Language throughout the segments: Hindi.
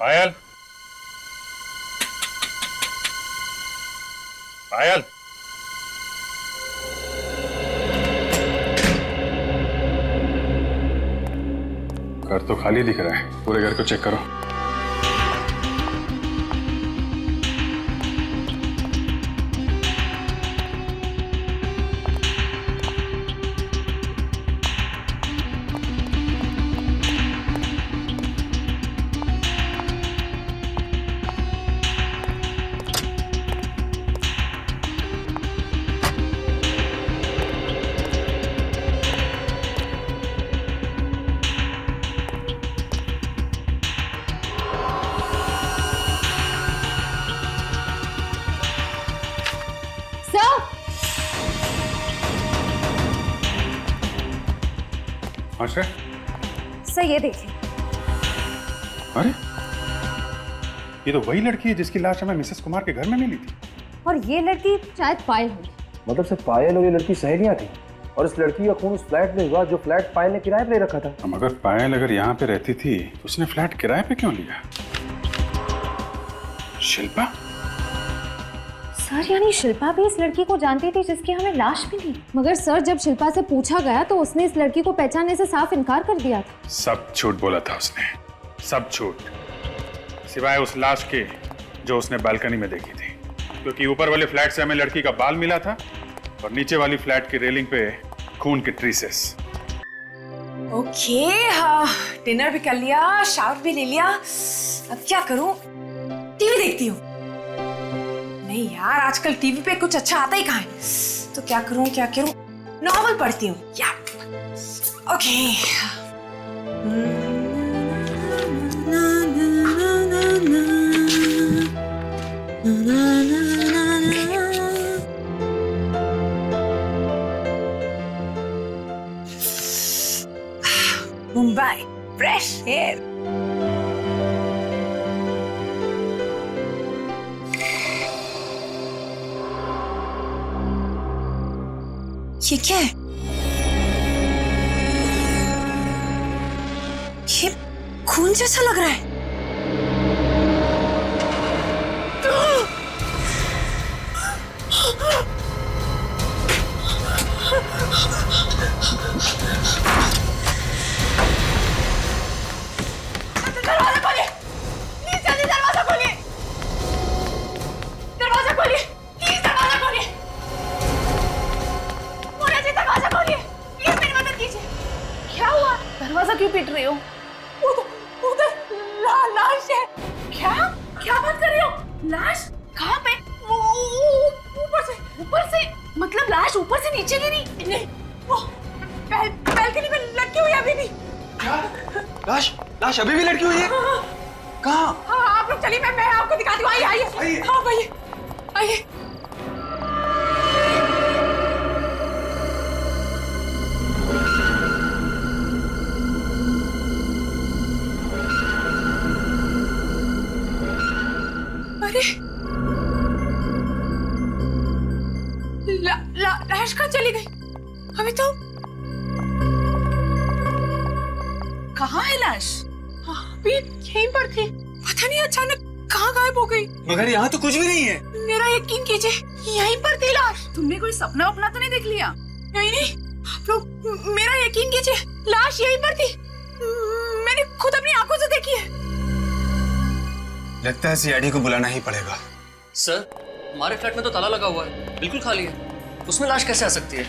पायल, पायल, घर तो खाली दिख रहा है, पूरे घर को चेक करो। अच्छा सर ये देखिए। अरे ये तो वही लड़की है जिसकी लाश हमें मिसेस कुमार के घर में मिली थी। और ये लड़की शायद पायल होगी। मतलब सिर्फ पायल और ये लड़की सहेलियां थी और इस लड़की का खून उस फ्लैट में हुआ जो फ्लैट पायल ने किराए पे ले रखा था। मगर पायल अगर यहाँ पे रहती थी तो उसने फ्लैट किराए पे क्यों लिया? शिल्पा? सर यानी शिल्पा भी इस लड़की को जानती थी जिसकी हमें लाश मिली। मगर सर जब शिल्पा से पूछा गया तो उसने इस लड़की को पहचानने से साफ इनकार कर दिया था। सब झूठ बोला था उसने, सब झूठ, सिवाय उस लाश के जो उसने बालकनी में देखी थी। क्योंकि ऊपर वाले फ्लैट से हमें लड़की का बाल मिला था और नीचे वाली फ्लैट की रेलिंग पे खून के ट्रीसेस। ओके, हाँ डिनर भी कर लिया, शावर भी ले लिया, अब क्या करूं? टीवी देखती हूँ। नहीं यार, आजकल टीवी पे कुछ अच्छा आता ही कहाँ है, तो क्या करूं क्या करूं? नॉवल पढ़ती हूँ या ओके। Mumbai fresh air. ये क्या है? ये खून जैसा लग रहा है। दरवाजा खोलिए, प्लीज जल्दी दरवाजा खोलिए, दरवाजा खोलिए, प्लीज दरवाजा खोलिए, मोना जी दरवाजा खोलिए, प्लीज मेरी मदद कीजिए। क्या हुआ? दरवाजा क्यों पीट रही हो? उधर लाश है। क्या क्या बात कर रही हो? लाश कहाँ पे? ऊपर से मतलब लाश ऊपर से नीचे गिरी? नहीं, वो बैल्कनी में लटकी हुई अभी भी। लाश अभी भी लटकी हुई है? कहाँ? हाँ आप लोग चलिए, मैं आपको दिखाती हूँ। आइए। हाँ भैया आइए। अरे लाश कहाँ चली गई? अभी तो कहाँ है लाश? अभी यहीं पर थी, पता नहीं अचानक कहाँ गायब हो गई। मगर यहाँ तो कुछ भी नहीं है। मेरा यकीन कीजिए, यहीं पर थी लाश। तुमने कोई सपना अपना तो नहीं देख लिया? नहीं, आप लोग मेरा यकीन कीजिए, लाश यहीं पर थी, मैंने खुद अपनी आंखों से देखी है। लगता है सीआईडी को बुलाना ही पड़ेगा। सर, हमारे फ्लैट में तो ताला लगा हुआ है, बिल्कुल खाली है, उसमें लाश कैसे आ सकती है?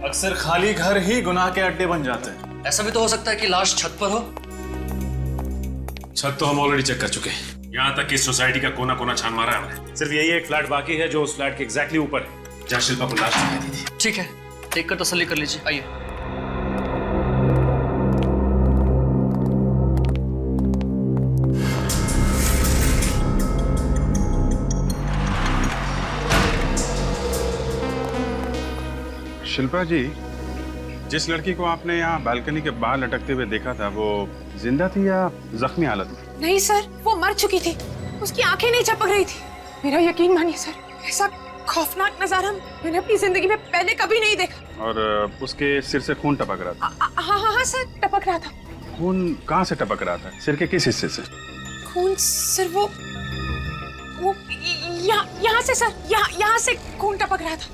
अक्सर खाली घर ही गुनाह के अड्डे बन जाते हैं। ऐसा भी तो हो सकता है कि लाश छत पर हो। छत तो हम ऑलरेडी चेक कर चुके हैं, यहाँ तक कि सोसाइटी का कोना कोना छान मारा है हमने। सिर्फ यही एक फ्लैट बाकी है जो उस फ्लैट के एग्जैक्टली ऊपर है जहाँ शिल्पा को लाश दिखाई दी थी। ठीक है, देख कर तसल्ली कर लीजिए, आइए। शिल्पा जी, जिस लड़की को आपने यहाँ बालकनी के बाहर लटकते हुए देखा था वो जिंदा थी या जख्मी हालत में? नहीं सर, वो मर चुकी थी, उसकी आंखें नहीं झपक रही थी। मेरा यकीन मानिए सर, ऐसा खौफनाक नजारा मैंने अपनी जिंदगी में पहले कभी नहीं देखा। और उसके सिर से खून टपक रहा था? हाँ सर, टपक रहा था। खून कहाँ से टपक रहा था? सिर के किस हिस्से से? खून सर वो यहाँ से सर, यहाँ से खून टपक रहा था।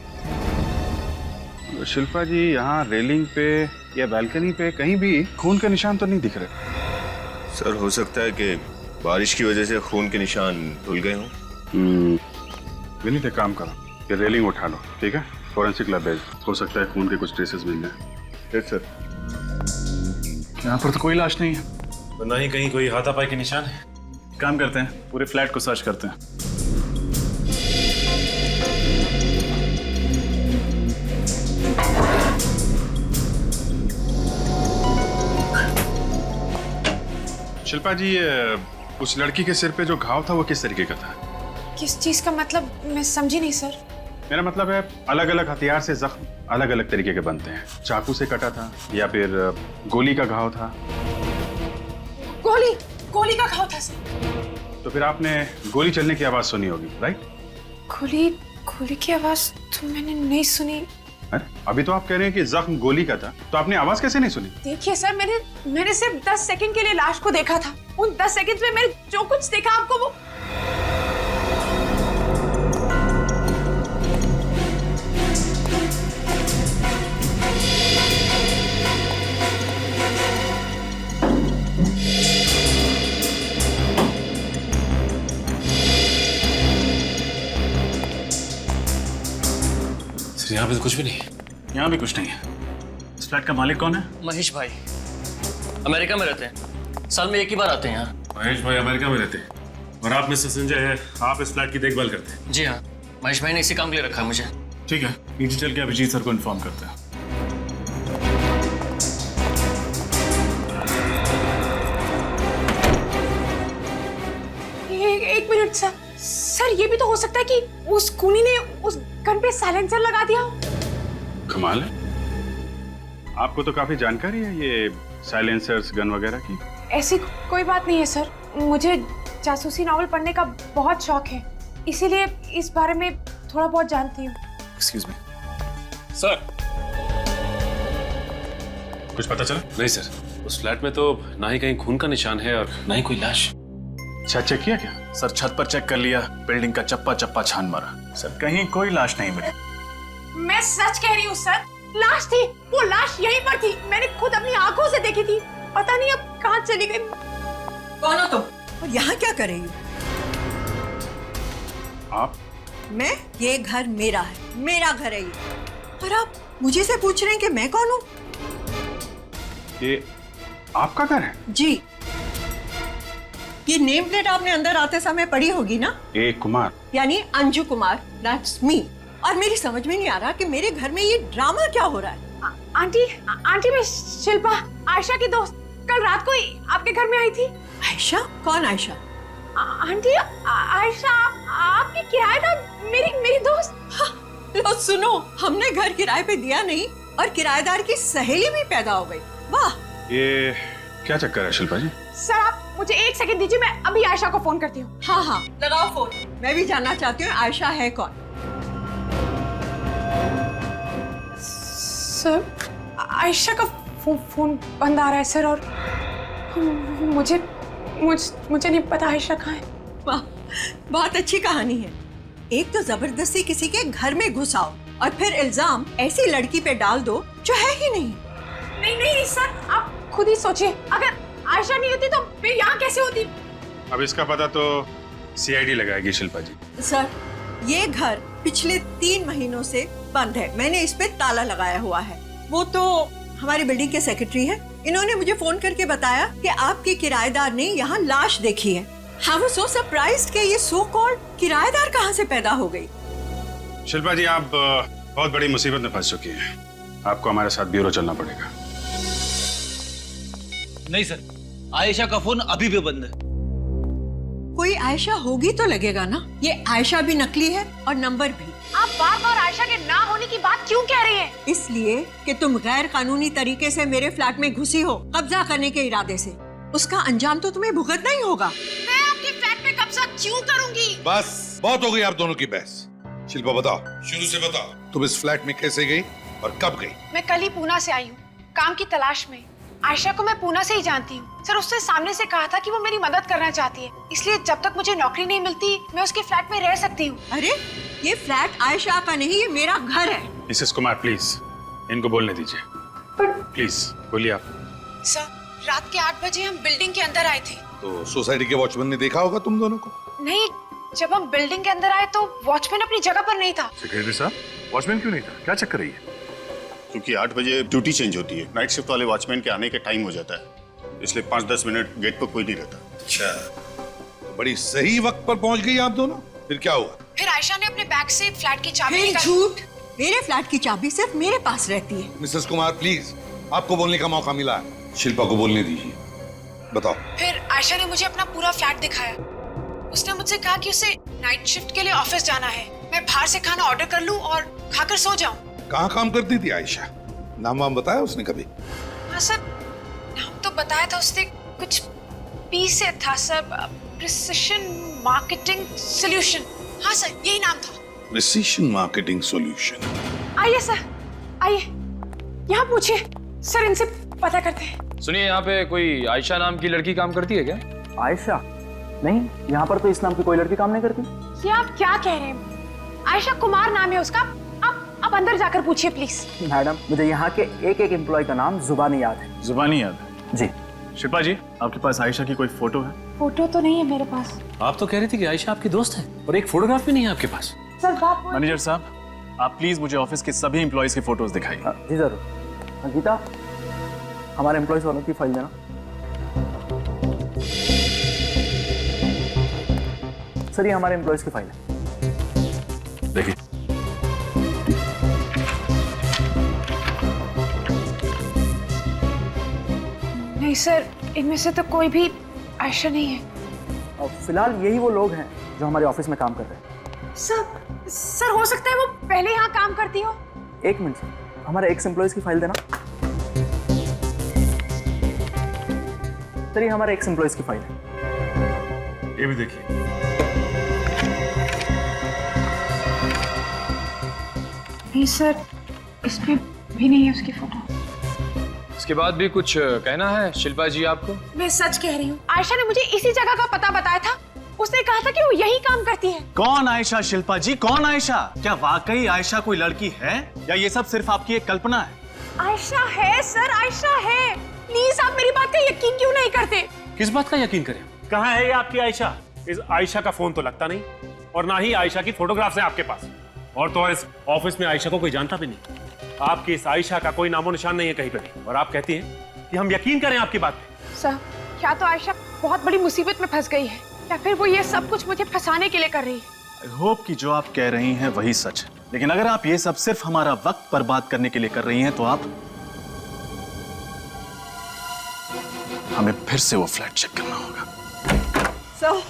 शिल्पा जी, यहाँ रेलिंग पे या बालकनी पे कहीं भी खून के निशान तो नहीं दिख रहे। सर हो सकता है कि बारिश की वजह से खून के निशान धुल गए हों। विनीत, एक काम करो, ये रेलिंग उठा लो, ठीक है? फॉरेंसिक लैब भेज, हो सकता है खून के कुछ ट्रेसेस मिल जाए। Yes sir. यहाँ पर तो कोई लाश नहीं है। तो ना ही कहीं कोई हाथापाई के निशान है। काम करते हैं, पूरे फ्लैट को सर्च करते हैं। शिल्पा जी, उस लड़की के सिर पे जो घाव था वो किस तरीके का था? किस चीज का मतलब, मैं समझी नहीं सर। मेरा मतलब है, अलग अलग हथियार से जख्म अलग अलग तरीके के बनते हैं। चाकू से कटा था या फिर गोली का घाव था? गोली का घाव था सर। तो फिर आपने गोली चलने की आवाज सुनी होगी, राइट? गोली की आवाज तो मैंने नहीं सुनी। अरे, अभी तो आप कह रहे हैं कि जख्म गोली का था, तो आपने आवाज कैसे नहीं सुनी? देखिए सर, मैंने सिर्फ 10 सेकंड के लिए लाश को देखा था। उन 10 सेकंड में मैंने जो कुछ देखा आपको वो सर यहाँ पे तो कुछ भी नहीं है। यहाँ भी कुछ नहीं है। इस फ्लैट का मालिक कौन है? महेश भाई अमेरिका में रहते हैं, साल में एक ही बार आते हैं यहाँ। महेश भाई अमेरिका में रहते हैं और आप मिस्टर संजय है, आप इस फ्लैट की देखभाल करते हैं। जी हाँ, महेश भाई ने इसी काम के लिए रखा है मुझे। ठीक है, नीचे चल के अभिजीत सर को इन्फॉर्म करते हैं। एक मिनट सर, ये भी तो हो सकता है कि उस खूनी ने उस गन पे साइलेंसर लगा दिया हो। कमाल है, आपको तो काफी जानकारी है ये साइलेंसर्स, गन वगैरह की। ऐसी कोई बात नहीं है सर, मुझे जासूसी नॉवल पढ़ने का बहुत शौक है, इसीलिए इस बारे में थोड़ा बहुत जानती हूँ। एक्सक्यूज मी सर, कुछ पता चला? नहीं सर, उस फ्लैट में तो ना ही कहीं खून का निशान है और ना ही कोई लाश। अच्छा, चेक किया क्या? सर छत पर चेक कर लिया, बिल्डिंग का चप्पा चप्पा छान मारा, सर कहीं कोई लाश नहीं मिली। मैं सच कह रही हूँ सर, लाश थी, वो लाश यहीं पर थी, मैंने खुद अपनी आंखों से देखी थी। पता नहीं अब कहाँ चली गई। कौन हो तुम और यहाँ क्या कर रही हो? आप? मैं? ये घर मेरा है, मेरा घर है ये। और आप मुझे से पूछ रहे हैं कि मैं कौन हूँ? ये आपका घर है? जी। ये नेम प्लेट आपने अंदर आते समय पढ़ी होगी ना? ए कुमार, यानी अंजू कुमार, दैट्स मी। और मेरी समझ में नहीं आ रहा कि मेरे घर में ये ड्रामा क्या हो रहा है। आंटी मैं शिल्पा, आयशा की दोस्त, कल रात को ही आपके घर में आई थी। आयशा? कौन आयशा? आंटी, आयशा आपकी किराएदार, मेरी दोस्त। लो सुनो, हमने घर किराए पे दिया नहीं और किराएदार की सहेली भी पैदा हो गई। वाह, ये क्या चक्कर है शिल्पा जी? सर आप मुझे 1 सेकंड दीजिए, मैं अभी आयशा को फोन करती हूँ। हाँ हाँ लगाओ फोन, मैं भी जानना चाहती हूँ आयशा है कौन। सर आयशा का फोन बंद आ रहा है सर, और मुझे नहीं पता आयशा कहाँ है। वाह, बहुत अच्छी कहानी है। एक तो जबरदस्ती किसी के घर में घुस आओ और फिर इल्जाम ऐसी लड़की पे डाल दो जो है ही नहीं। नहीं सर, आप खुद ही सोचिए, अगर आयशा नहीं होती तो मैं यहाँ कैसे होती? अब इसका पता तो सीआईडी लगाएगी शिल्पा जी। सर ये घर पिछले 3 महीनों से बंद है, मैंने इस पे ताला लगाया हुआ है। वो तो हमारी बिल्डिंग के सेक्रेटरी है, इन्होंने मुझे फोन करके बताया कि आपके किराएदार ने यहाँ लाश देखी है। I was so surprised कि ये सो कॉल्ड किराएदार कहाँ से पैदा हो गई। शिल्पा जी, आप बहुत बड़ी मुसीबत में फंस चुकी हैं, आपको हमारे साथ ब्यूरो चलना पड़ेगा। नहीं सर, आयशा का फोन अभी भी बंद है। कोई आयशा होगी तो लगेगा ना, ये आयशा भी नकली है और नंबर भी। आप बार-बार आयशा के ना होने की बात क्यों कह रही हैं? इसलिए कि तुम गैर कानूनी तरीके से मेरे फ्लैट में घुसी हो, कब्जा करने के इरादे से। उसका अंजाम तो तुम्हें भुगतना ही होगा। मैं आपके फ्लैट में कब्जा क्यों करूंगी? बस बहुत हो गई आप दोनों की बहस। शिल्पा बताओ, शुरू से बताओ, तुम इस फ्लैट में कैसे गई और कब गई? मैं कल ही पूना से आई हूँ, काम की तलाश में। आयशा को मैं पूना से ही जानती हूँ सर। उसने सामने से कहा था कि वो मेरी मदद करना चाहती है, इसलिए जब तक मुझे नौकरी नहीं मिलती मैं उसके फ्लैट में रह सकती हूँ। अरे ये फ्लैट आयशा का नहीं, ये मेरा घर है। मिसेस कुमार प्लीज इनको बोलने दीजिए। प्लीज बोलिए आप। सर रात के 8 बजे हम बिल्डिंग के अंदर आए थे। तो सोसाइटी के वॉचमैन ने देखा होगा तुम दोनों को? नहीं, जब हम बिल्डिंग के अंदर आए तो वॉचमैन अपनी जगह पर नहीं था। सेक्रेटरी साहब, वॉचमैन क्यों नहीं था? क्या चक्कर है? क्योंकि 8 बजे ड्यूटी चेंज होती है, नाइट शिफ्ट वाले वॉचमैन के आने का टाइम हो जाता है, इसलिए 5-10 मिनट गेट पर कोई नहीं रहता। अच्छा, तो बड़ी सही वक्त पर पहुंच गई आप दोनों। फिर क्या हुआ? फिर आयशा ने अपने बैग से फ्लैट की चाबी फिर निकाली। झूठ, मेरे फ्लैट की चाबी सिर्फ मेरे पास रहती है। मिसेस कुमार प्लीज, आपको बोलने का मौका मिला है, शिल्पा को बोलने दीजिए। बताओ। फिर आयशा ने मुझे अपना पूरा फ्लैट दिखाया। उसने मुझसे कहा कि उसे नाइट शिफ्ट के लिए ऑफिस जाना है, मैं बाहर से खाना ऑर्डर कर लूं और खाकर सो जाऊं। कहाँ काम करती थी आयशा? नाम वाम बताया उसने कभी? हाँ सर, नाम तो बताया था उसने, कुछ पी से था सर, प्रिसिशन मार्केटिंग सॉल्यूशन। हाँ सर, यही नाम था। Precision marketing solution. आइए सर, आइए यहाँ पूछिए सर, इनसे पता करते हैं। सुनिए, यहाँ पे कोई आयशा नाम की लड़की काम करती है क्या? आयशा? नहीं, यहाँ पर तो इस नाम की कोई लड़की काम नहीं करती। ये आप क्या कह रहे हैं? आयशा कुमार नाम है उसका। आप अंदर जाकर पूछिए प्लीज। मैडम, मुझे यहाँ के एक एक एम्प्लॉय का नाम जुबानी याद है। जुबानी याद है? जी। शिल्पा जी, आपके पास आयशा की कोई फोटो है? फोटो तो नहीं है मेरे पास। आप तो कह रही थी कि आयशा आपकी दोस्त है और एक फोटोग्राफ भी नहीं है आपके पास। सर बात मैनेजर साहब, आप प्लीज मुझे ऑफिस के सभी एम्प्लॉयज की फोटोज दिखाइए। जी जरूर। गीता, हमारे एम्प्लॉयज वालों की फाइल देना। सर, ये हमारे एम्प्लॉयज की फाइल है। देखिए। नहीं सर, इनमें से तो कोई भी आयशा नहीं है। फिलहाल यही वो लोग हैं जो हमारे ऑफिस में काम कर रहे हैं। सर हो सकता है वो पहले यहाँ काम करती हो। एक मिनट सर, हमारे एक्स एम्प्लॉयज की फाइल देना। सर, ये हमारे एक्स एम्प्लॉयज की फाइल है। ये भी देखिए। नहीं सर, इसमें भी नहीं है उसकी फोटो। इसके बाद भी कुछ कहना है शिल्पा जी आपको? मैं सच कह रही हूँ, आयशा ने मुझे इसी जगह का पता बताया था। उसने कहा था कि वो यही काम करती है। कौन आयशा? शिल्पा जी, कौन आयशा? क्या वाकई आयशा कोई लड़की है या ये सब सिर्फ आपकी एक कल्पना है? आयशा है सर, आयशा है। प्लीज आप मेरी बात का यकीन क्यों नहीं करते? किस बात का यकीन करें? कहाँ है ये आपकी आयशा? इस आयशा का फोन तो लगता नहीं, और ना ही आयशा की फोटोग्राफ्स हैं आपके पास, और तो इस ऑफिस में आयशा को कोई जानता भी नहीं। आपकी इस आयशा का कोई नामो निशान नहीं है कहीं पे भी, और आप कहती हैं कि हम यकीन करें आपकी बात पे। सर, या तो आयशा बहुत बड़ी मुसीबत में फंस गई है, या फिर वो ये सब कुछ मुझे फंसाने के लिए कर रही है। आई होप कि जो आप कह रही हैं वही सच है, लेकिन अगर आप ये सब सिर्फ हमारा वक्त बर्बाद करने के लिए कर रही हैं तो आप हमें फिर से वो फ्लैट चेक करना होगा। सर,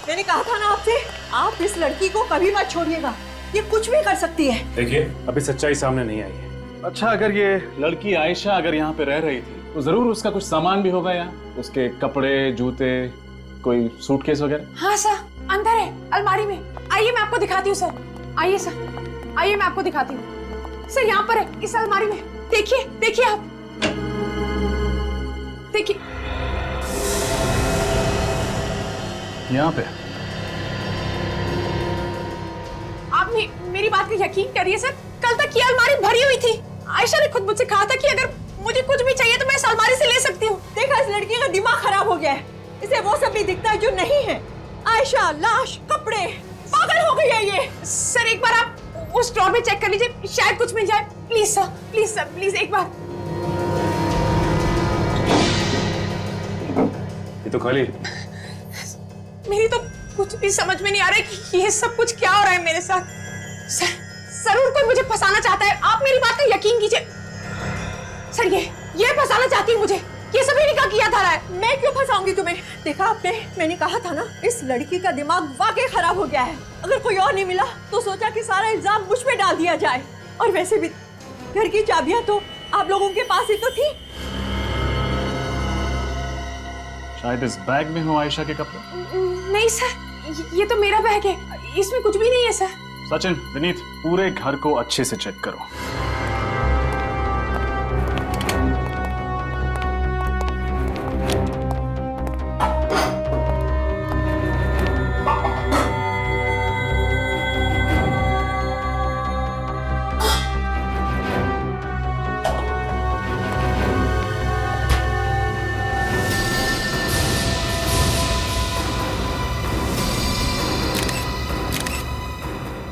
मैंने कहा था ना आपसे, आप इस लड़की को कभी मत छोड़िएगा, ये कुछ भी कर सकती है। देखिए, अभी सच्चाई सामने नहीं आई है। अच्छा, अगर ये लड़की आयशा अगर यहाँ पे रह रही थी तो जरूर उसका कुछ सामान भी होगा यहाँ, उसके कपड़े, जूते, कोई सूटकेस वगैरह। हाँ सर, अंदर है, अलमारी में। आइए मैं आपको दिखाती हूँ सर। आइए सर, आइए मैं आपको दिखाती हूँ। सर यहाँ पर है, इस अलमारी में। देखिए, देखिए आप, देखिए यहाँ पे। आप मेरी बात का यकीन करिए सर, कल तक ये अलमारी भरी हुई थी। आयशा ने खुद मुझसे कहा था कि अगर मुझे कुछ भी चाहिए तो मैं इस अलमारी से ले सकती हूँ। देखा, इस लड़की का दिमाग खराब हो गया है, इसे वो सब भी दिखता है जो नहीं है। आयशा, लाश, कपड़े, पागल हो गई है ये। सर एक बार आप उस ड्रॉर में चेक कर लीजिए, शायद कुछ मिल जाए। Please sir, please sir, please एक बार। ये तो खाली। मेरी तो कुछ भी समझ में नहीं आ रहा है कि ये सब कुछ क्या हो रहा है मेरे साथ। सर, जरूर कोई मुझे फंसाना चाहता है, आप मेरी बात का यकीन कीजिए। सर ये फंसाना चाहती है मुझे, ये सभी ने क्या किया था रहा है। मैं क्यों फंसाऊंगी तुम्हें? देखा आपने, मैंने कहा था ना, इस लड़की का दिमाग वाकई खराब हो गया है। अगर कोई और नहीं मिला तो सोचा कि सारा इल्जाम मुझ पे डाल दिया जाए, और वैसे भी घर की चाबियां तो आप लोगों के पास ही तो थी। शायद इस बैग में हो आयशा के कपड़े। नहीं सर, ये तो मेरा बैग है, इसमें कुछ भी नहीं है सर। सचिन, विनीत, पूरे घर को अच्छे से चेक करो।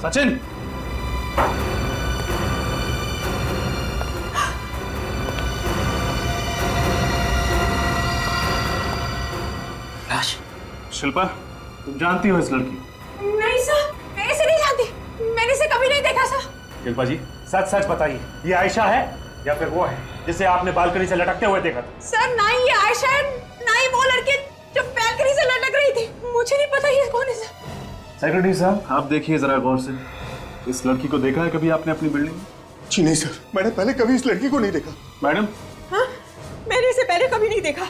सचिन, शिल्पा, तुम जानती हो इस लड़की को? नहीं सर, मैं इसे नहीं जानती, मैंने इसे कभी नहीं देखा सर। शिल्पा जी, सच सच बताइए, ये आयशा है या फिर वो है जिसे आपने बालकनी से लटकते हुए देखा था? सर ना ही ये आयशा है, ना ही वो लड़की जो बैल्कनी से लटक रही थी। मुझे नहीं पता ये कौन है सर। सेक्रेटरी साहब, आप देखिए जरा गौर से, इस लड़की को देखा है कभी आपने अपनी बिल्डिंग में? जी नहीं सर, मैंने पहले कभी इस लड़की को नहीं देखा। मैडम? हाँ, मैंने इसे पहले कभी नहीं देखा।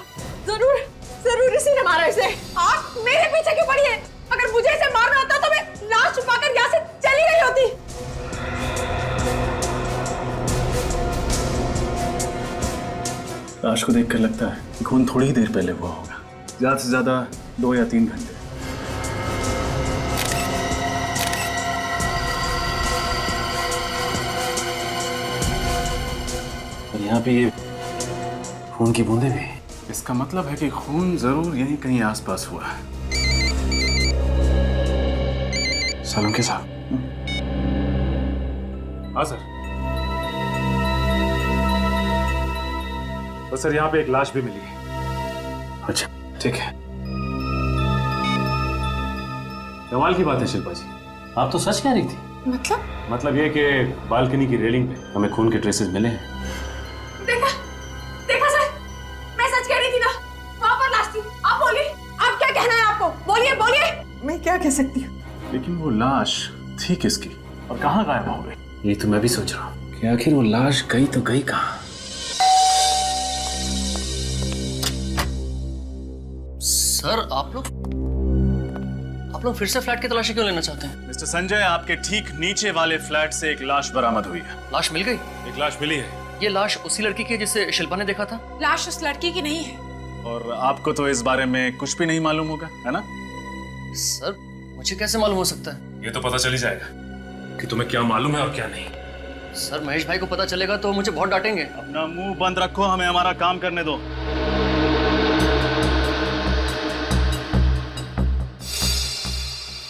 जरूर जरूर इसी ने मारा इसे। आप मेरे पीछे क्यों पड़ी है? अगर मुझे इसे मारना होता तो मैं लाश छुपाकर यहाँ से चली गई होती। लाश को देखकर लगता है कि खून थोड़ी ही देर पहले हुआ होगा, ज्यादा से ज्यादा 2 या 3 घंटे। और यहाँ पे ये खून की बूंदें भी। इसका मतलब है कि खून जरूर यहीं कहीं आसपास हुआ है। सालुंके साहब। हाँ सर। तो सर यहाँ पे एक लाश भी मिली है। अच्छा, ठीक है। कमाल की बात है शिल्पा जी, आप तो सच कह रही थी। मतलब ये कि बालकनी की रेलिंग पे हमें खून के ट्रेसेस मिले हैं। देखा सर, मैं सच कह रही थी ना, वहाँ पर लाश थी। आप बोलिए, आप क्या कहना है आपको? बोलिए बोलिए। मैं क्या कह सकती हूँ? लेकिन वो लाश थी किसकी और कहाँ गायब हो गई? ये तो मैं भी सोच रहा हूँ कि आखिर वो लाश गई तो गई कहाँ। सर आप लोग फिर से फ्लैट की तलाशी क्यों लेना चाहते हैं? मिस्टर संजय, आपके ठीक नीचे वाले फ्लैट से एक लाश बरामद हुई है। लाश मिल गई? एक लाश मिली है। ये लाश उसी लड़की की है जिसे शिल्पा ने देखा था? लाश उस लड़की की नहीं है। और आपको तो इस बारे में कुछ भी नहीं मालूम होगा, है ना? सर मुझे कैसे मालूम हो सकता है? ये तो पता चल ही जाएगा कि तुम्हें क्या मालूम है और क्या नहीं। सर महेश भाई को पता चलेगा तो मुझे बहुत डांटेंगे। अपना मुंह बंद रखो, हमें हमारा काम करने दो।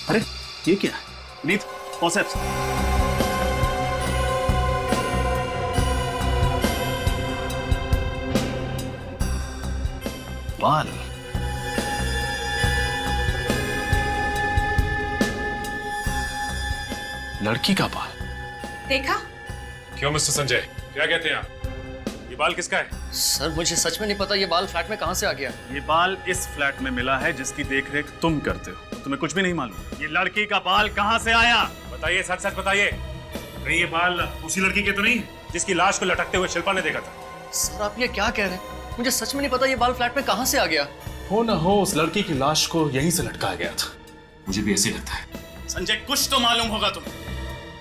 अरे ये क्या है? नीत, कॉन्सेप्ट। बाल। लड़की का बाल। देखा? क्यों मिस्टर संजय, क्या कहते हैं आप? ये बाल किसका है? सर मुझे सच में नहीं पता ये बाल फ्लैट में कहाँ से आ गया। ये बाल इस फ्लैट में मिला है जिसकी देखरेख तुम करते हो। तुम्हें कुछ भी नहीं मालूम। ये लड़की का बाल कहाँ से आया? बताइए, सच सच बताइए। कहीं ये बाल उसी लड़की के तो नहीं जिसकी लाश को लटकते हुए शिल्पा ने देखा था? सर आप ये क्या कह रहे हैं? मुझे सच में नहीं पता ये बाल फ्लैट में कहाँ से आ गया। हो ना हो, उस लड़की की लाश को यहीं से लटकाया गया था। मुझे भी ऐसे लगता है। संजय, कुछ तो मालूम होगा तुम्हें।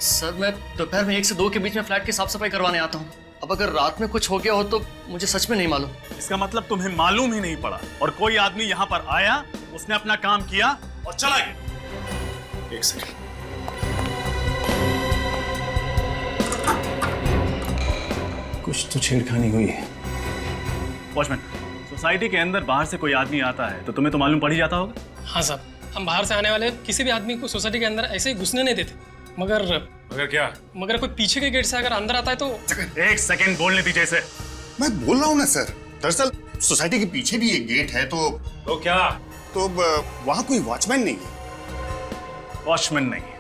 सर मैं दोपहर में 1 से 2 के बीच में फ्लैट की साफ सफाई करवाने आता हूँ। अब अगर रात में कुछ हो गया हो तो मुझे सच में नहीं मालूम। इसका मतलब तुम्हें मालूम ही नहीं पड़ा और कोई आदमी यहाँ पर आया, उसने अपना काम किया और चला गया। एक सेकंड। कुछ तो छेड़खानी हुई है। वॉचमैन, सोसाइटी के अंदर बाहर से कोई आदमी आता है तो तुम्हें तो मालूम पड़ ही जाता होगा। हाँ साहब, हम बाहर से आने वाले किसी भी आदमी को सोसाइटी के अंदर ऐसे ही घुसने नहीं देते। मगर क्या? मगर कोई पीछे के गेट से अगर अंदर आता है तो। एक सेकंड बोलने दीजिए इसे। मैं बोल रहा हूँ ना सर, दरअसल सोसाइटी के पीछे भी एक गेट है तो क्या? तो वहाँ कोई वॉचमैन नहीं है। वॉचमैन नहीं है?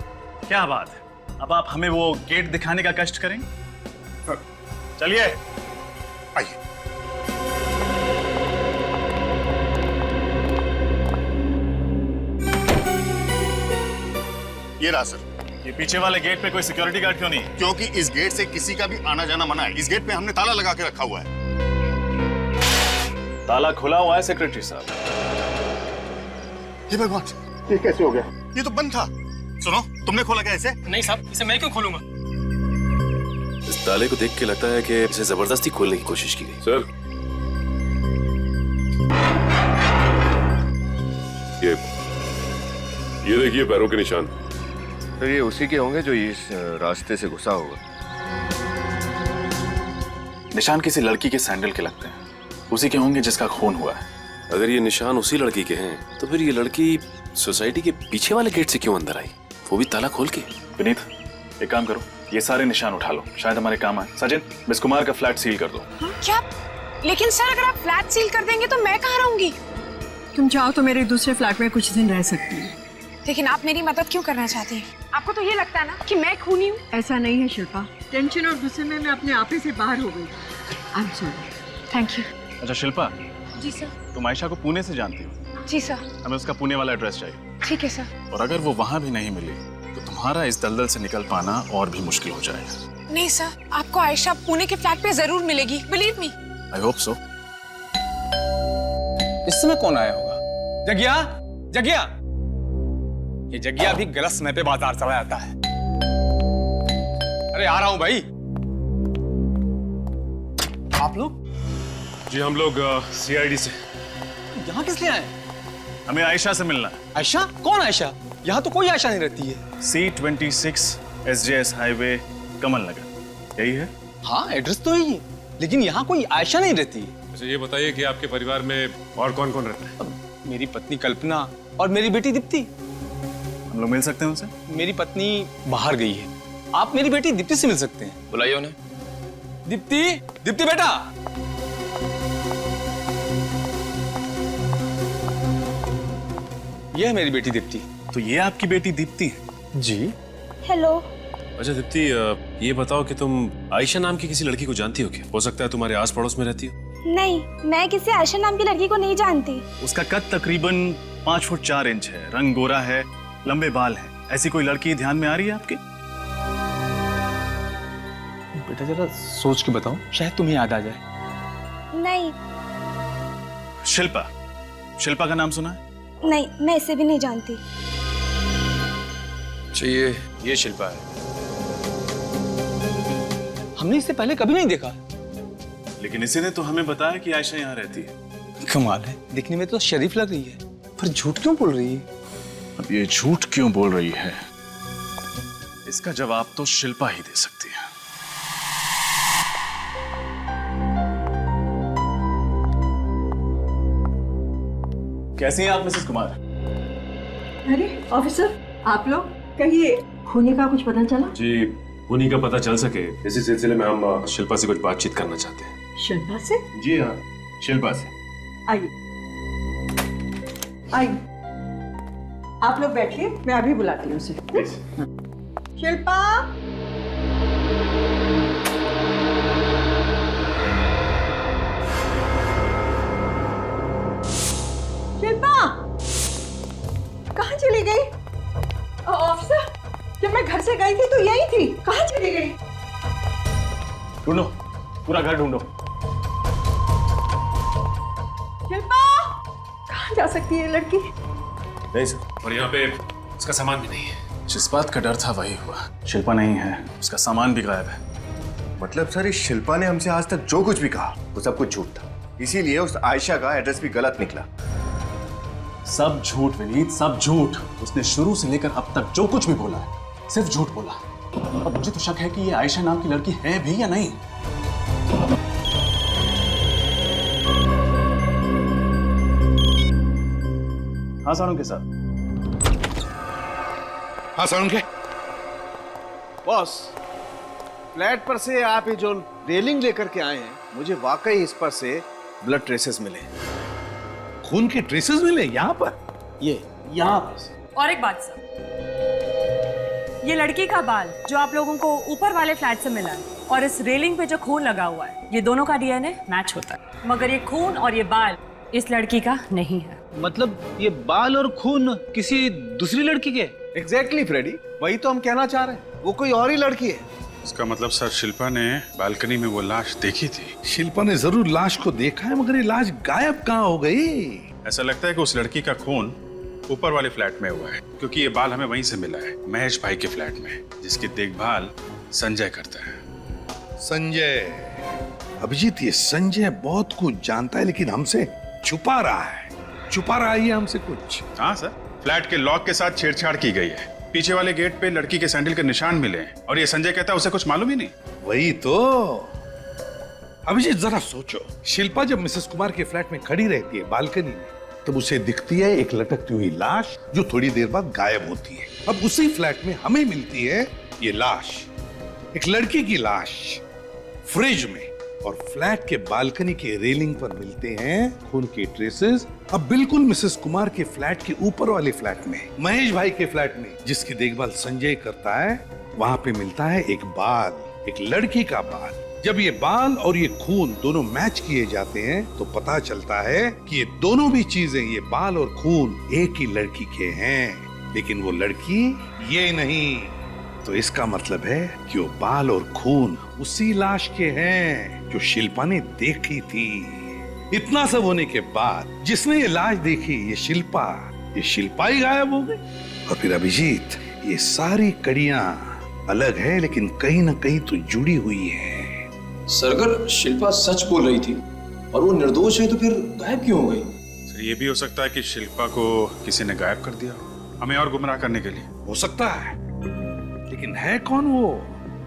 क्या बात है। अब आप हमें वो गेट दिखाने का कष्ट करेंगे? चलिए आइए। ये रहा सर। ये पीछे वाले गेट पे कोई सिक्योरिटी गार्ड क्यों नहीं है? क्योंकि इस गेट से किसी का भी आना जाना मना है। इस गेट पे हमने ताला लगा के रखा हुआ है। ताला खुला हुआ है सेक्रेटरी साहब। हे भगवान, ये कैसे हो गया? ये तो बंद था। सुनो, तुमने खोला क्या इसे? नहीं साहब, इसे मैं क्यों खोलूंगा? इस ताले को देख के लगता है कि इसे जबरदस्ती खोलने की कोशिश की गई। सर, ये देखिए पैरों के निशान। तो ये उसी के होंगे जो इस रास्ते से घुसा होगा। निशान किसी लड़की के सैंडल के लगते हैं, उसी के होंगे जिसका खून हुआ है। अगर ये निशान उसी लड़की के हैं तो फिर ये लड़की सोसाइटी के पीछे वाले गेट से क्यों अंदर आई? वो भी ताला खोल के। विनीत, एक काम करो, ये सारे निशान उठा लो, शायद हमारे काम आए। सचिन, मिस कुमार का फ्लैट सील कर दो। क्या? लेकिन सर अगर आप फ्लैट सील कर देंगे तो मैं कहाँ रहूंगी? तुम चाहो तो मेरे दूसरे फ्लैट में कुछ दिन रह सकती है। लेकिन आप मेरी मदद क्यों करना चाहती हैं? आपको तो ये लगता है ना कि मैं खूनी हूँ? ऐसा नहीं है शिल्पा, टेंशन और गुस्से में मैं अपने आप ही से बाहर हो गई। I am sorry. Thank you. अच्छा शिल्पा, जी सर। तुम आयशा को पुणे से जानती हो? जी सर। हमें उसका पुणे वाला एड्रेस चाहिए। ठीक है सर। और अगर वो वहां भी नहीं मिली तो तुम्हारा इस दलदल से निकल पाना और भी मुश्किल हो जाएगा। नहीं सर, आपको आयशा पुणे के फ्लैट पे जरूर मिलेगी, believe me. I hope so. इस समय कौन आया होगा? जगिया, जगिया, ये जगिया भी गलत समय पे बाजार चला जाता है। अरे आ रहा हूं भाई। आप लोग? जी हम लोग सीआईडी से। यहाँ किस लिए आए? हमें आयशा से मिलना है। आयशा? कौन आयशा? यहाँ तो कोई आयशा नहीं रहती है। C26 SJS हाईवे, कमल नगर, यही है? हाँ एड्रेस तो यही है, लेकिन यहाँ कोई आयशा नहीं रहती है। अच्छा ये बताइए कि आपके परिवार में और कौन कौन रहता है? मेरी पत्नी कल्पना और मेरी बेटी दीप्ति। हम लोग मिल सकते हैं उनसे? मेरी पत्नी बाहर गई है, आप मेरी बेटी दीप्ति से मिल सकते हैं। बुलाइए उन्हें। दीप्ति, दीप्ति बेटा। ये है मेरी बेटी दीप्ति। तो ये आपकी बेटी दीप्ति है? जी। हेलो। अच्छा दीप्ति, ये बताओ कि तुम आयशा नाम की किसी लड़की को जानती हो क्या? हो सकता है तुम्हारे आस पड़ोस में रहती हो। नहीं, मैं किसी आयशा नाम की लड़की को नहीं जानती। उसका कद तकरीबन 5 फुट 4 इंच है, रंग गोरा है, लंबे बाल हैं। ऐसी कोई लड़की ध्यान में आ रही है आपके? बेटा जरा सोच के बताओ, शायद तुम्हें याद आ जाए। नहीं। शिल्पा, शिल्पा का नाम सुना है? नहीं, मैं इसे भी नहीं जानती। चाहिए, ये शिल्पा है। हमने इससे पहले कभी नहीं देखा। लेकिन इसी ने तो हमें बताया कि आयशा यहाँ रहती है। कमाल है, दिखने में तो शरीफ लग रही है, पर झूठ क्यों बोल रही है? अब ये झूठ क्यों बोल रही है, इसका जवाब तो शिल्पा ही दे सकती है। कैसी हैं आप मिसेस कुमार? अरे ऑफिसर, आप लोग कहिए, खूनी का कुछ पता चला? जी, उन्हीं का पता चल सके इसी सिलसिले में हम शिल्पा से कुछ बातचीत करना चाहते हैं। शिल्पा से? जी हाँ, शिल्पा से। आइए आइए, आप लोग बैठिए, मैं अभी बुलाती हूँ उसे। शिल्पा, शिल्पा कहाँ चली गई? ऑफिसर, जब मैं घर से गई थी तो यही थी, कहाँ चली गई? ढूंढो, पूरा घर ढूंढो। शिल्पा, कहाँ जा सकती है लड़की? नहीं सर। और यहाँ पे उसका सामान भी नहीं है। जिस बात का डर था वही हुआ, शिल्पा नहीं है, उसका सामान भी गायब है। मतलब सर, इस शिल्पा ने हमसे आज तक जो कुछ भी कहा वो सब कुछ झूठ था, इसीलिए उस आयशा का एड्रेस भी गलत निकला। सब झूठ विनीत, सब झूठ। उसने शुरू से लेकर अब तक जो कुछ भी बोला है सिर्फ झूठ बोला। अब मुझे तो शक है कि ये आयशा नाम की लड़की है भी या नहीं। हाँ सारुण के साथ। हाँ सारुण के बॉस, फ्लैट पर से आप ये जो रेलिंग लेकर के आए हैं, मुझे वाकई इस पर से ब्लड ट्रेसेस मिले। खून के ट्रेसेस मिले यहाँ पर? ये यहाँ पर। और एक बात सर, ये लड़की का बाल जो आप लोगों को ऊपर वाले फ्लैट से मिला है और इस रेलिंग पे जो खून लगा हुआ है, ये दोनों का डीएनए मैच होता है, मगर ये खून और ये बाल इस लड़की का नहीं है। मतलब ये बाल और खून किसी दूसरी लड़की के? एग्जैक्टली फ्रेडी, वही तो हम कहना चाह रहे हैं, वो कोई और ही लड़की है। इसका मतलब सर, शिल्पा ने बालकनी में वो लाश देखी थी। शिल्पा ने जरूर लाश को देखा है, मगर ये लाश गायब कहाँ हो गई? ऐसा लगता है कि उस लड़की का खून ऊपर वाले फ्लैट में हुआ है, क्योंकि ये बाल हमें वहीं से मिला है, महेश भाई के फ्लैट में, जिसकी देखभाल संजय करता है। संजय? अभिजीत, ये संजय बहुत कुछ जानता है, लेकिन हमसे छुपा रहा है ये हमसे कुछ। हाँ सर, फ्लैट के लॉक के साथ छेड़छाड़ की गई है, पीछे वाले गेट पे लड़की के सैंडल के निशान मिले हैं, और ये संजय कहता है उसे कुछ मालूम ही नहीं। वही तो। अभिजीत जरा सोचो, शिल्पा जब मिसेस कुमार के फ्लैट में खड़ी रहती है बालकनी में, तब उसे दिखती है एक लटकती हुई लाश जो थोड़ी देर बाद गायब होती है। अब उसी फ्लैट में हमें मिलती है ये लाश, एक लड़की की लाश फ्रिज में, और फ्लैट के बालकनी के रेलिंग पर मिलते हैं खून के ट्रेसेस। अब बिल्कुल मिसेस कुमार के फ्लैट के ऊपर वाले फ्लैट में, महेश भाई के फ्लैट में जिसकी देखभाल संजय करता है, वहां पे मिलता है एक बाल, एक लड़की का बाल। जब ये बाल और ये खून दोनों मैच किए जाते हैं तो पता चलता है कि ये दोनों भी चीजें, ये बाल और खून एक ही लड़की के हैं, लेकिन वो लड़की ये नहीं। तो इसका मतलब है कि वो बाल और खून उसी लाश के हैं जो शिल्पा ने देखी थी। इतना सब होने के बाद जिसने ये लाश देखी, ये शिल्पा ही गायब हो गई। और फिर अभिजीत, ये सारी कड़ियां अलग है लेकिन कहीं ना कहीं तो जुड़ी हुई है। सर, अगर शिल्पा सच बोल रही थी और वो निर्दोष है तो फिर गायब क्यों हो गई? सर, ये भी हो सकता है कि शिल्पा को किसी ने गायब कर दिया, हमें और गुमराह करने के लिए। हो सकता है, लेकिन है कौन वो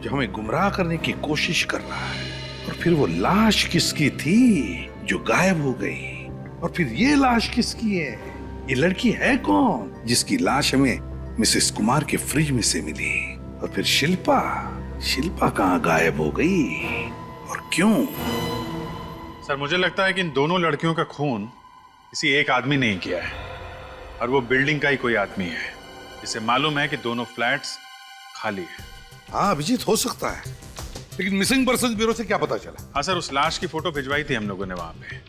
जो हमें गुमराह करने की कोशिश कर रहा है? और फिर वो लाश किसकी थी जो गायब हो गई? और फिर ये लाश किसकी है? ये लड़की है कौन जिसकी लाश हमें मिसेस कुमार के फ्रिज में से मिली? और फिर शिल्पा कहाँ गायब हो गई और क्यों? सर, मुझे लगता है कि इन दोनों लड़कियों का खून किसी एक आदमी ने ही किया है, और वो बिल्डिंग का ही कोई आदमी है जिसे मालूम है कि दोनों फ्लैट्स खाली है। हाँ अभिजीत, हो सकता है, लेकिन मिसिंग पर्सन ब्यूरो से क्या पता चला? हाँ सर, उस लाश की फोटो भिजवाई थी हम लोगों ने वहां पे,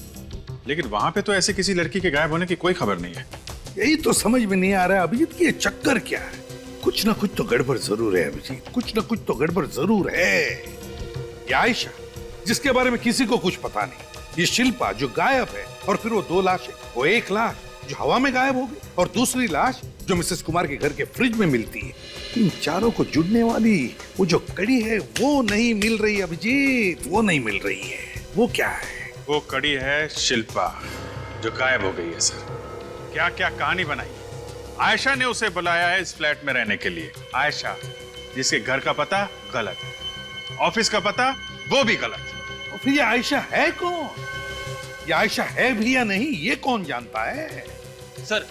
लेकिन वहां पे तो ऐसे किसी लड़की के गायब होने की कोई खबर नहीं है। यही तो समझ में नहीं आ रहा है अभिजीत कि ये चक्कर क्या है। कुछ ना कुछ तो गड़बड़ जरूर है अभिजीत, कुछ ना कुछ तो गड़बड़ जरूर है। ये आयशा जिसके बारे में किसी को कुछ पता नहीं, ये शिल्पा जो गायब है, और फिर वो दो लाशें, वो एक लाश जो हवा में गायब हो गई और दूसरी लाश जो मिसेस कुमार के घर के फ्रिज में मिलती है। इन चारों को जुड़ने वाली वो जो कड़ी है वो नहीं मिल रही अभिजीत, वो नहीं मिल रही है। वो क्या है? वो कड़ी है शिल्पा जो गायब हो गई है। सर, क्या क्या कहानी बनाई। आयशा ने उसे बुलाया है इस फ्लैट में रहने के लिए। आयशा जिसके घर का पता गलत, ऑफिस का पता वो भी गलत। और फिर ये आयशा है कौन? ये आयशा है भी या नहीं, ये कौन जानता है? सर,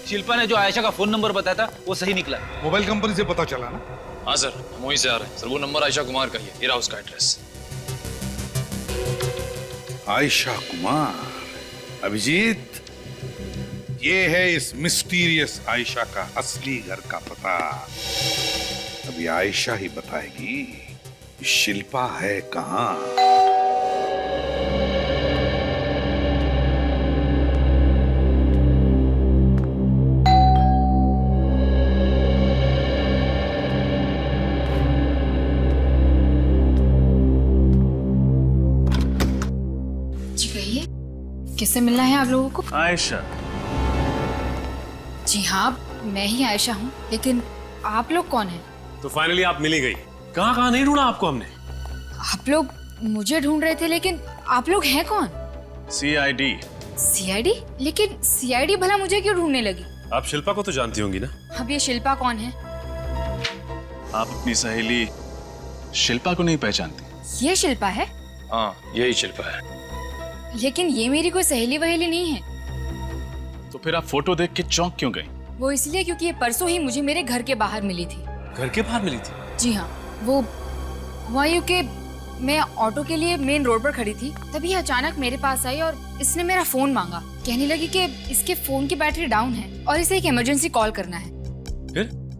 शिल्पा ने जो आयशा का फोन नंबर बताया था वो सही निकला। मोबाइल कंपनी से पता चला ना? हाँ सर, हम वहीं से आ रहे हैं। सर, वो नंबर आयशा कुमार का ही है, ये रहा उसका एड्रेस। आयशा कुमार, अभिजीत, ये है इस मिस्टीरियस आयशा का असली घर का पता। अभी आयशा ही बताएगी शिल्पा है कहां। किससे मिलना है आप लोगों को? आयशा। जी हाँ, मैं ही आयशा हूँ, लेकिन आप लोग कौन हैं? तो फाइनली आप मिली गई। कहाँ नहीं ढूंढा आपको हमने। आप लोग मुझे ढूंढ रहे थे, लेकिन आप लोग हैं कौन? CID। CID? लेकिन CID भला मुझे क्यों ढूंढने लगी? आप शिल्पा को तो जानती होंगी ना? अब ये शिल्पा कौन है? आप अपनी सहेली शिल्पा को नहीं पहचानती? ये शिल्पा है? हाँ, यही शिल्पा है। लेकिन ये मेरी कोई सहेली वहेली नहीं है। तो फिर आप फोटो देख के चौंक क्यों गई? वो इसलिए क्योंकि ये परसों ही मुझे मेरे घर के बाहर मिली थी। घर के बाहर मिली थी? जी हाँ, वो हुआ यूं कि मैं ऑटो के लिए मेन रोड पर खड़ी थी, तभी अचानक मेरे पास आई और इसने मेरा फोन मांगा। कहने लगी कि इसके फोन की बैटरी डाउन है और इसे एक इमरजेंसी कॉल करना है।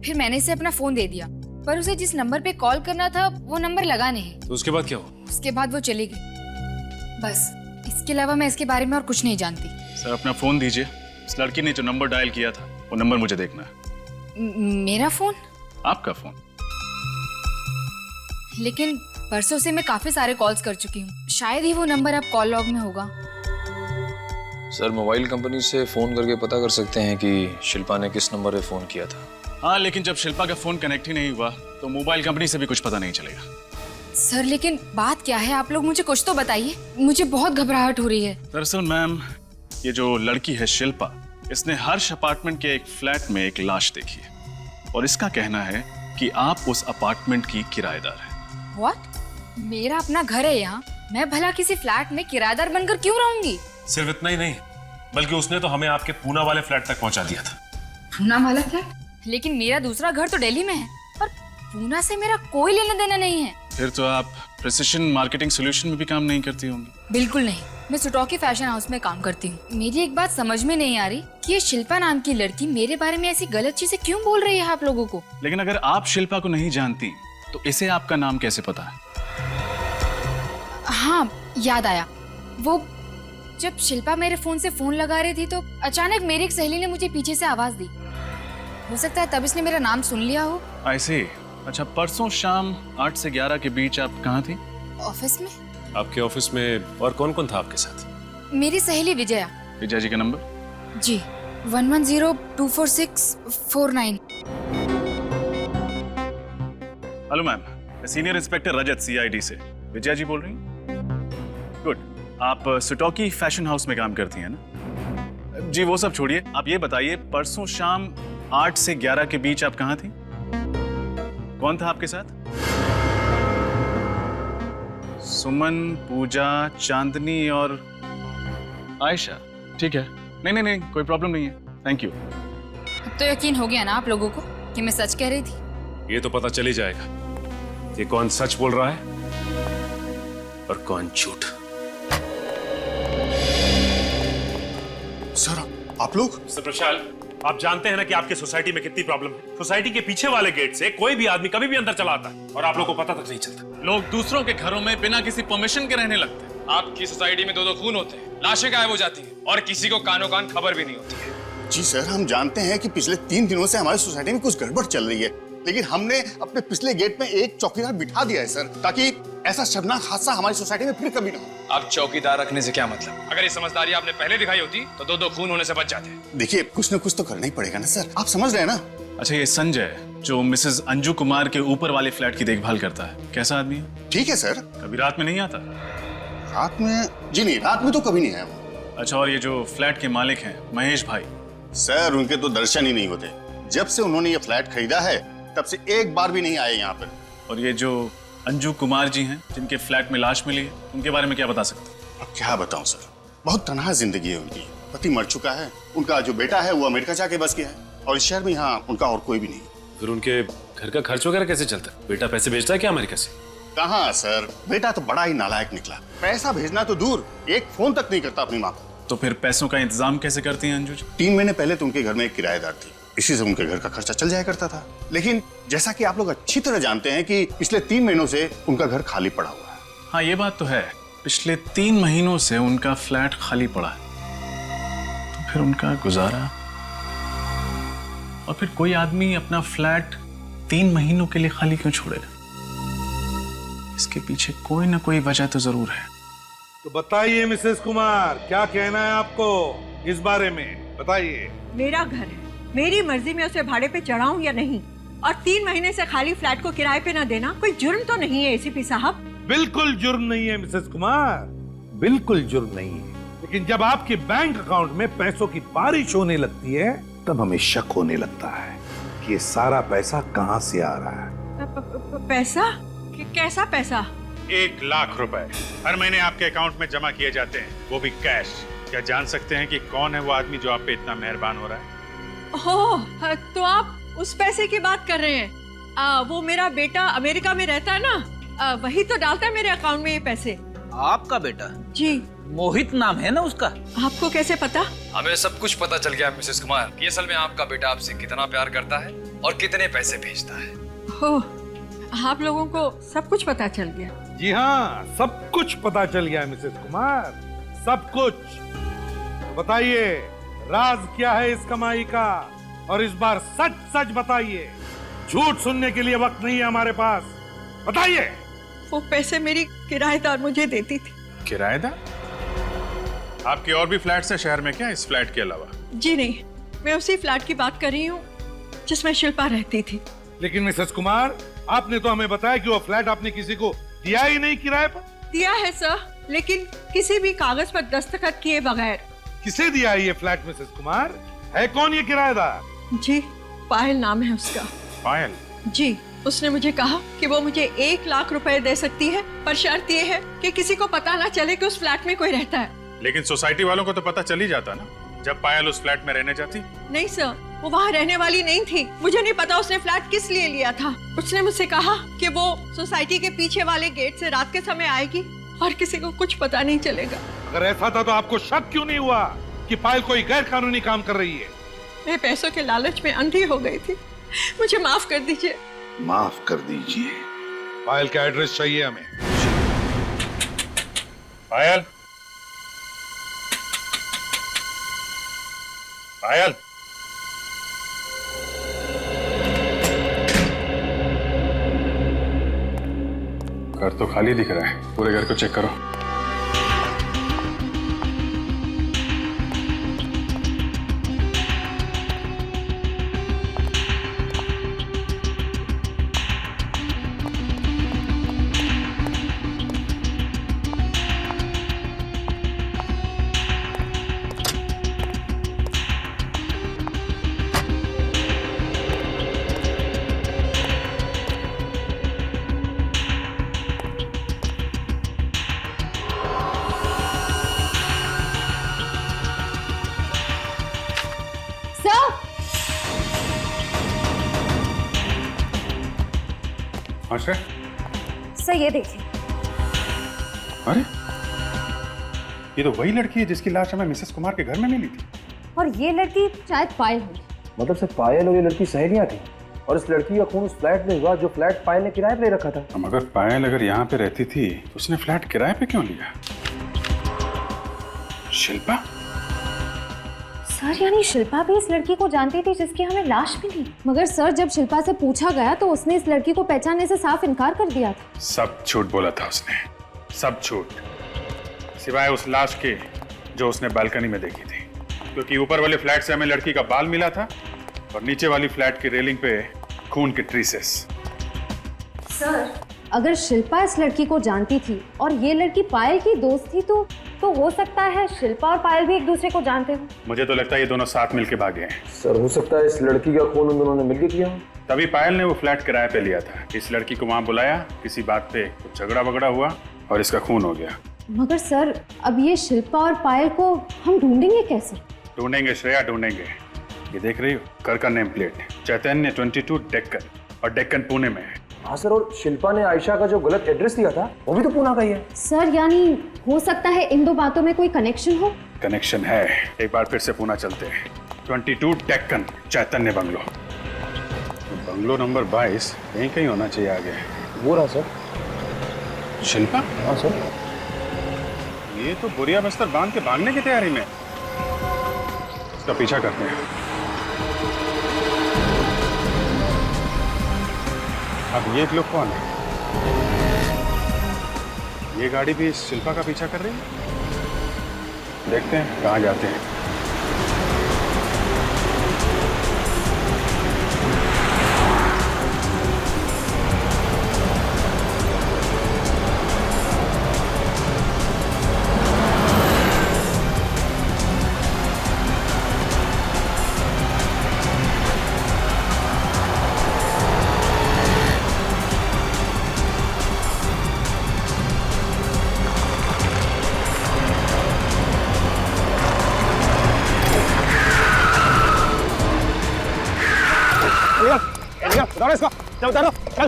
फिर मैंने इसे अपना फोन दे दिया, पर उसे जिस नंबर पे कॉल करना था वो नंबर लगा नहीं। तो उसके बाद क्या हुआ? उसके बाद वो चली गई। बस, इसके अलावा मैं इसके बारे में और कुछ नहीं जानती। सर, अपना फोन दीजिए। इस लड़की ने जो नंबर डायल किया था वो नंबर मुझे देखना है। मेरा फोन? आपका फोन। लेकिन परसों से मैं काफी सारे कॉल्स कर चुकी हूँ, शायद ही वो नंबर अब कॉल लॉग में होगा। सर, मोबाइल कंपनी से फोन करके पता कर सकते हैं कि शिल्पा ने किस नंबर पे फोन किया था। हाँ, लेकिन जब शिल्पा का फोन कनेक्ट ही नहीं हुआ तो मोबाइल कंपनी से भी कुछ पता नहीं चलेगा। सर, लेकिन बात क्या है? आप लोग मुझे कुछ तो बताइए, मुझे बहुत घबराहट हो रही है। दरअसल मैम, ये जो लड़की है शिल्पा, इसने हर्ष अपार्टमेंट के एक फ्लैट में एक लाश देखी है और इसका कहना है कि आप उस अपार्टमेंट की किराएदार हैं। व्हाट? मेरा अपना घर है यहाँ, मैं भला किसी फ्लैट में किराएदार बनकर क्यों रहूंगी? सिर्फ इतना ही नहीं, बल्कि उसने तो हमें आपके पूना वाले फ्लैट तक पहुंचा दिया था। पूना वाला फ्लैट? लेकिन मेरा दूसरा घर तो दिल्ली में है और पूना से मेरा कोई लेना देना नहीं है। फिर तो आप प्रिसिशन मार्केटिंग सॉल्यूशन में भी काम नहीं करती होंगी। बिल्कुल नहीं, मैं सुटोकी फैशन हाउस में काम करती हूँ। मेरी एक बात समझ में नहीं आ रही कि ये शिल्पा नाम की लड़की मेरे बारे में ऐसी गलत चीजें क्यों बोल रही है आप लोगों को। लेकिन अगर आप शिल्पा को नहीं जानती तो इसे आपका नाम कैसे पता है? हाँ, याद आया। वो जब शिल्पा मेरे फोन से फोन लगा रही थी तो अचानक मेरी एक सहेली ने मुझे पीछे से आवाज दी। हो सकता है तब इसने मेरा नाम सुन लिया हो। I see। अच्छा, परसों शाम 8 से 11 के बीच आप कहाँ थी? ऑफिस में। आपके ऑफिस में और कौन कौन था आपके साथ? मेरी सहेली विजया। विजय जी का नंबर? जी 11024649। हेलो मैम, सीनियर इंस्पेक्टर रजत CID से। विजया जी बोल रही हैं? गुड। आप सुटोकी फैशन हाउस में काम करती हैं ना? जी वो सब छोड़िए, आप ये बताइए परसों शाम 8 से 11 के बीच आप कहाँ थी? कौन था आपके साथ? सुमन, पूजा, चांदनी और आयशा। ठीक है, नहीं कोई प्रॉब्लम नहीं है, थैंक यू। अब तो यकीन हो गया ना आप लोगों को कि मैं सच कह रही थी। ये तो पता चल ही जाएगा कि कौन सच बोल रहा है और कौन झूठ। सर आप लोग? मिस्टर प्रशाल, आप जानते हैं ना कि आपकी सोसाइटी में कितनी प्रॉब्लम है। सोसाइटी के पीछे वाले गेट से कोई भी आदमी कभी भी अंदर चला आता है और आप लोगों को पता तक नहीं चलता। लोग दूसरों के घरों में बिना किसी परमिशन के रहने लगते हैं। आपकी सोसाइटी में 2-2 खून होते हैं, लाशें गायब हो जाती हैं और किसी को कानो कान खबर भी नहीं होती है। जी सर, हम जानते हैं कि पिछले 3 दिनों से हमारी सोसाइटी में कुछ गड़बड़ चल रही है, लेकिन हमने अपने पिछले गेट में एक चौकीदार बिठा दिया है सर, ताकि ऐसा शर्मनाक हादसा हमारी सोसाइटी में फिर कभी ना हो। आप चौकीदार रखने से क्या मतलब? अगर ये समझदारी आपने पहले दिखाई होती तो 2-2 खून होने से बच जाते। देखिए, कुछ न कुछ तो करना ही पड़ेगा ना सर, आप समझ रहे हैं ना? अच्छा, ये संजय जो मिसेस अंजू कुमार के ऊपर वाले फ्लैट की देखभाल करता है, कैसा आदमी है? ठीक है सर। कभी रात में नहीं आता? रात में? जी नहीं, रात में तो कभी नहीं आया वो। अच्छा, और ये जो फ्लैट के मालिक हैं महेश भाई? सर उनके तो दर्शन ही नहीं होते। जब से उन्होंने ये फ्लैट खरीदा है तब से एक बार भी नहीं आए यहाँ पर। और ये जो अंजू कुमार जी हैं जिनके फ्लैट में लाश मिली है, उनके बारे में क्या बता सकते हैं? अब क्या बताऊं सर, बहुत तनहा जिंदगी है उनकी। पति मर चुका है, उनका जो बेटा है वो अमेरिका जाके बस गया है और इस शहर में यहाँ उनका और कोई भी नहीं। फिर उनके घर का खर्च वगैरह कैसे चलता है? बेटा पैसे भेजता है क्या अमेरिका से? कहाँ सर, बेटा तो बड़ा ही नालायक निकला। पैसा भेजना तो दूर, एक फोन तक नहीं करता अपनी माँ को। तो फिर पैसों का इंतजाम कैसे करती हैं अंजू जी? 3 महीने पहले तो उनके घर में एक किराएदार थी, इसी से उनके घर का खर्चा चल जाया करता था। लेकिन जैसा कि आप लोग अच्छी तरह जानते हैं कि पिछले 3 महीनों से उनका घर खाली पड़ा हुआ है। हाँ, ये बात तो है, पिछले 3 महीनों से उनका फ्लैट खाली पड़ा है। तो फिर उनका गुजारा? और फिर कोई आदमी अपना फ्लैट 3 महीनों के लिए खाली क्यों छोड़ेगा? इसके पीछे कोई ना कोई वजह तो जरूर है। तो बताइए मिसेस कुमार, क्या कहना है आपको इस बारे में, बताइए। मेरा घर है, मेरी मर्जी में उसे भाड़े पे चढ़ाऊं या नहीं, और 3 महीने से खाली फ्लैट को किराए पे न देना कोई जुर्म तो नहीं है एसीपी साहब? बिल्कुल जुर्म नहीं है मिसेस कुमार, बिल्कुल जुर्म नहीं है। लेकिन जब आपके बैंक अकाउंट में पैसों की बारिश होने लगती है तब हमें शक होने लगता है कि ये सारा पैसा कहां से आ रहा है। पैसा? कैसा पैसा? 1 लाख रुपए हर महीने आपके अकाउंट में जमा किए जाते हैं, वो भी कैश। क्या जान सकते हैं कि कौन है वो आदमी जो आप पे इतना मेहरबान हो रहा है? ओह, तो आप उस पैसे की बात कर रहे हैं? वो मेरा बेटा अमेरिका में रहता है ना, वही तो डालता है मेरे अकाउंट में ये पैसे। आपका बेटा? जी। मोहित नाम है ना उसका? आपको कैसे पता? हमें सब कुछ पता चल गया मिसेस कुमार कि असल में आपका बेटा आपसे कितना प्यार करता है और कितने पैसे भेजता है। ओह, आप लोगों को सब कुछ पता चल गया? जी हाँ, सब कुछ पता चल गया मिसेस कुमार, सब कुछ। तो बताइए राज क्या है इस कमाई का, और इस बार सच सच बताइए, झूठ सुनने के लिए वक्त नहीं है हमारे पास, बताइए। वो पैसे मेरी किराएदार मुझे देती थी। किराएदार? आपके और भी फ्लैट्स है शहर में क्या, इस फ्लैट के अलावा? जी नहीं, मैं उसी फ्लैट की बात कर रही हूँ जिसमें शिल्पा रहती थी। लेकिन मिसेस कुमार, आपने तो हमें बताया कि वो फ्लैट आपने किसी को दिया ही नहीं किराए पर। दिया है सर, लेकिन किसी भी कागज पर दस्तखत किए बगैर। किसे दिया है ये फ्लैट मिसेस कुमार? है कौन ये किराएदार? जी, पायल नाम है उसका। पायल? जी, उसने मुझे कहा कि वो मुझे 1 लाख रुपए दे सकती है, पर शर्त ये है कि किसी को पता ना चले कि उस फ्लैट में कोई रहता है। लेकिन सोसाइटी वालों को तो पता चल ही जाता ना। जब पायल उस फ्लैट में रहने जाती? नहीं सर, वो वहाँ रहने वाली नहीं थी। मुझे नहीं पता उसने फ्लैट किस लिए लिया था। उसने मुझसे कहा कि वो सोसाइटी के पीछे वाले गेट से रात के समय आएगी और किसी को कुछ पता नहीं चलेगा। अगर ऐसा था तो आपको शक क्यों नहीं हुआ कि पायल कोई गैर कानूनी काम कर रही है? मैं पैसों के लालच में अंधी हो गई थी, मुझे माफ कर दीजिए। माफ कर दीजिए। पायल का एड्रेस चाहिए हमें। पायल, पायल, घर तो खाली दिख रहा है, पूरे घर को चेक करो। अच्छा, सर ये देखिए। अरे ये तो वही लड़की है जिसकी लाश हमें मिसेस कुमार के घर में मिली थी। और ये लड़की शायद पायल होगी। मतलब सिर्फ पायल और ये लड़की सहेलियां थी और इस लड़की का खून उस फ्लैट में हुआ जो फ्लैट पायल ने किराए पे ले रखा था। मगर पायल अगर यहाँ पे रहती थी तो उसने फ्लैट किराए पे क्यों लिया? शिल्पा? सर यानी शिल्पा भी इस लड़की को जानती थी जिसकी हमें लाश मिली। मगर सर जब शिल्पा से पूछा गया तो उसने इस लड़की को पहचानने से साफ इनकार कर दिया था। सब झूठ बोला था उसने, सब झूठ, सिवाय उस लाश के जो उसने बालकनी में देखी थी। क्योंकि ऊपर वाले फ्लैट से हमें लड़की का बाल मिला था और नीचे वाली फ्लैट की रेलिंग पे खून के ट्रेसेस। सर अगर शिल्पा इस लड़की को जानती थी और ये लड़की पायल की दोस्त थी तो हो सकता है शिल्पा और पायल भी एक दूसरे को जानते हो। मुझे तो लगता है ये दोनों साथ मिलके भागे हैं। सर हो सकता है इस लड़की का खून उन दोनों ने मिलकर किया। तभी पायल ने वो फ्लैट किराए पे लिया था। इस लड़की को वहां बुलाया, किसी बात पे कुछ झगड़ा वगड़ा हुआ और इसका खून हो गया। मगर सर अब ये शिल्पा और पायल को हम ढूंढेंगे कैसे? ढूंढेंगे श्रेया, ढूंढेंगे। ये देख रही हो घर का नेम प्लेट, चैतन्य 22 डेक्कन, और डेक्कन पुणे में है। हाँ सर, और शिल्पा ने आयशा का जो गलत एड्रेस दिया था वो भी तो पूना का ही है। सर यानी हो सकता है इन दो बातों में कोई कनेक्शन हो। कनेक्शन है। एक बार फिर से पूना चलते हैं। 22 डेक्कन, चैतन्य बंगलो, बंगलो नंबर 22 यहीं कहीं होना चाहिए आगे। वो रहा सर। शिल्पा? हाँ सर। ये तो बुरिया बस्तर बांध के भागने की तैयारी में। इसका पीछा करते हैं। अब ये लोग कौन है? ये गाड़ी भी शिल्पा का पीछा कर रही है। देखते हैं कहाँ जाते हैं। उतारो इसको, चल उतारो, चल,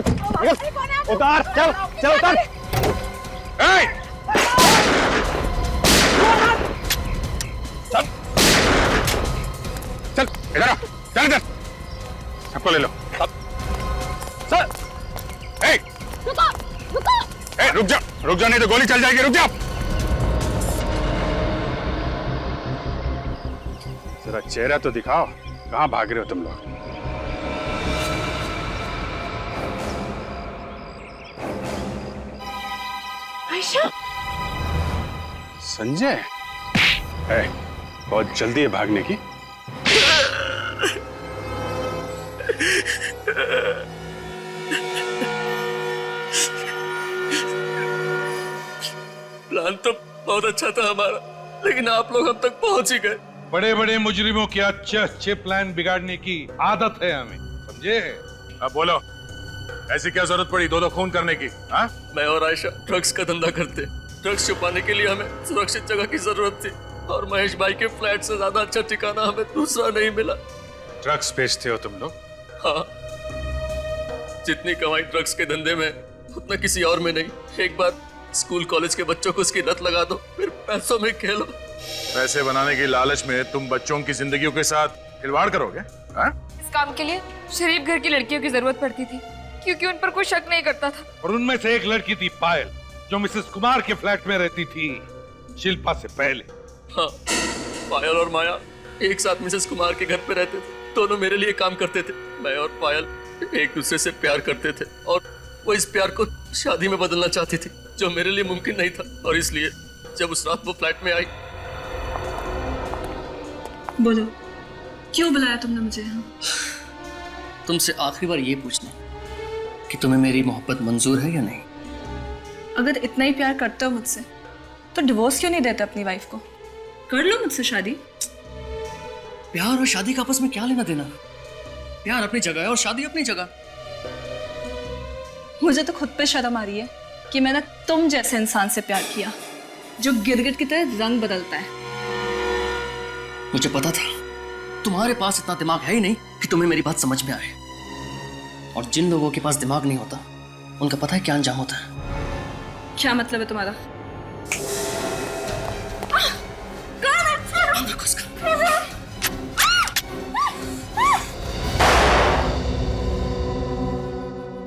उतार, चल, चल उतार। चल, चल इधर आ, चल इधर, सबको ले लो। सर, रुक जा नहीं तो गोली चल जाएगी, रुक जा। जरा चेहरा तो दिखाओ, कहाँ भाग रहे हो तुम लोग? आयशा? संजय? बहुत जल्दी है भागने की। प्लान तो बहुत अच्छा था हमारा, लेकिन आप लोग अब तक पहुंच ही गए। बड़े बड़े मुजरिमों के अच्छे अच्छे प्लान बिगाड़ने की आदत है हमें, समझे? अब बोलो, ऐसी क्या जरूरत पड़ी दो खून करने की? हाँ? मैं और आयशा ड्रग्स का धंधा करते। ड्रग्स छुपाने के लिए हमें सुरक्षित जगह की जरूरत थी और महेश भाई के फ्लैट से ज्यादा अच्छा ठिकाना हमें दूसरा नहीं मिला। ड्रग्स बेचते हो तुम लोग? हाँ, जितनी कमाई ड्रग्स के धंधे में उतना किसी और में नहीं। एक बार स्कूल कॉलेज के बच्चों को उसकी लत लगा दो, फिर पैसों में खेलो। पैसे बनाने की लालच में तुम बच्चों की जिंदगियों के साथ खिलवाड़ करोगे? हाँ? इस काम के लिए शरीफ घर की लड़कियों की जरूरत पड़ती थी, क्योंकि उन पर कोई शक नहीं करता था। और उनमें से एक लड़की थी पायल, जो मिसेस कुमार के फ्लैट में रहती थी शिल्पा से पहले। हाँ, पायल और माया एक साथ मिसेस कुमार के घर पे रहते थे। दोनों मेरे लिए काम करते थे। मैं और पायल एक दूसरे से प्यार करते थे और वो इस प्यार को शादी में बदलना चाहती थी, जो मेरे लिए मुमकिन नहीं था। और इसलिए जब उस रात वो फ्लैट में आई। बोलो, क्यों बुलाया तुमने मुझे यहाँ? तुमसे आखिरी बार ये पूछना कि तुम्हें मेरी मोहब्बत मंजूर है या नहीं। अगर इतना ही प्यार करते हो मुझसे तो डिवोर्स क्यों नहीं देते अपनी वाइफ को? कर लो मुझसे शादी। प्यार और शादी का आपस में क्या लेना देना? प्यार अपनी जगह है और शादी अपनी जगह। मुझे तो खुद पे शर्म आ रही है कि मैंने तुम जैसे इंसान से प्यार किया, जो गिरगिट की तरह रंग बदलता है। मुझे पता था तुम्हारे पास इतना दिमाग है ही नहीं कि तुम्हें मेरी बात समझ में आए। और जिन लोगों के पास दिमाग नहीं होता, उनका पता है क्या अंजाम होता है। क्या मतलब है तुम्हारा?